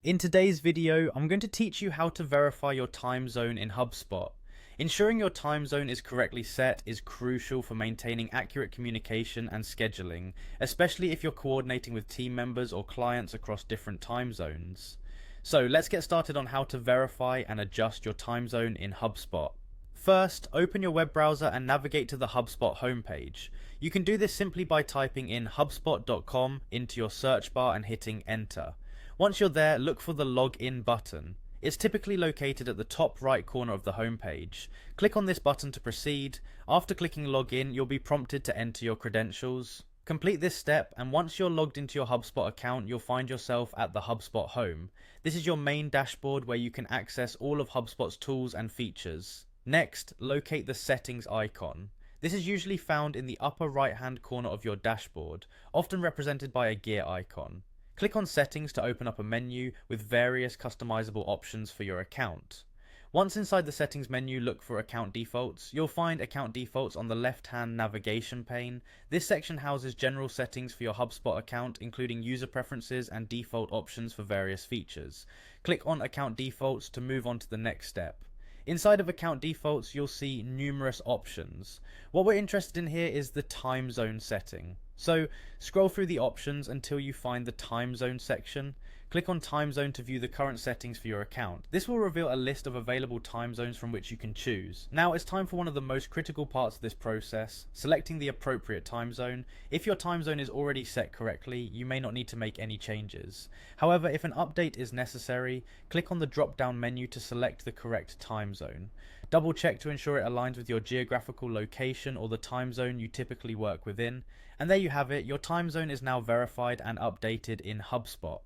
In today's video, I'm going to teach you how to verify your time zone in HubSpot. Ensuring your time zone is correctly set is crucial for maintaining accurate communication and scheduling, especially if you're coordinating with team members or clients across different time zones. So let's get started on how to verify and adjust your time zone in HubSpot. First, open your web browser and navigate to the HubSpot homepage. You can do this simply by typing in hubspot.com into your search bar and hitting enter. Once you're there, look for the login button. It's typically located at the top right corner of the homepage. Click on this button to proceed. After clicking login, you'll be prompted to enter your credentials. Complete this step, and once you're logged into your HubSpot account, you'll find yourself at the HubSpot home. This is your main dashboard where you can access all of HubSpot's tools and features. Next, locate the settings icon. This is usually found in the upper right hand corner of your dashboard, often represented by a gear icon. Click on Settings to open up a menu with various customizable options for your account. Once inside the Settings menu, look for Account Defaults. You'll find Account Defaults on the left-hand navigation pane. This section houses general settings for your HubSpot account, including user preferences and default options for various features. Click on Account Defaults to move on to the next step. Inside of Account Defaults, you'll see numerous options. What we're interested in here is the time zone setting. So scroll through the options until you find the time zone section. Click on time zone to view the current settings for your account. This will reveal a list of available time zones from which you can choose. Now it's time for one of the most critical parts of this process, selecting the appropriate time zone. If your time zone is already set correctly, you may not need to make any changes. However, if an update is necessary, click on the drop down menu to select the correct time zone. Double check to ensure it aligns with your geographical location or the time zone you typically work within. And there you have it, your time zone is now verified and updated in HubSpot.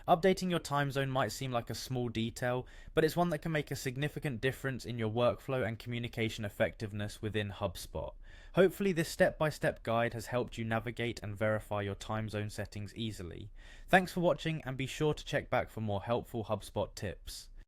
Updating your time zone might seem like a small detail, but it's one that can make a significant difference in your workflow and communication effectiveness within HubSpot. Hopefully this step-by-step guide has helped you navigate and verify your time zone settings easily. Thanks for watching, and be sure to check back for more helpful HubSpot tips.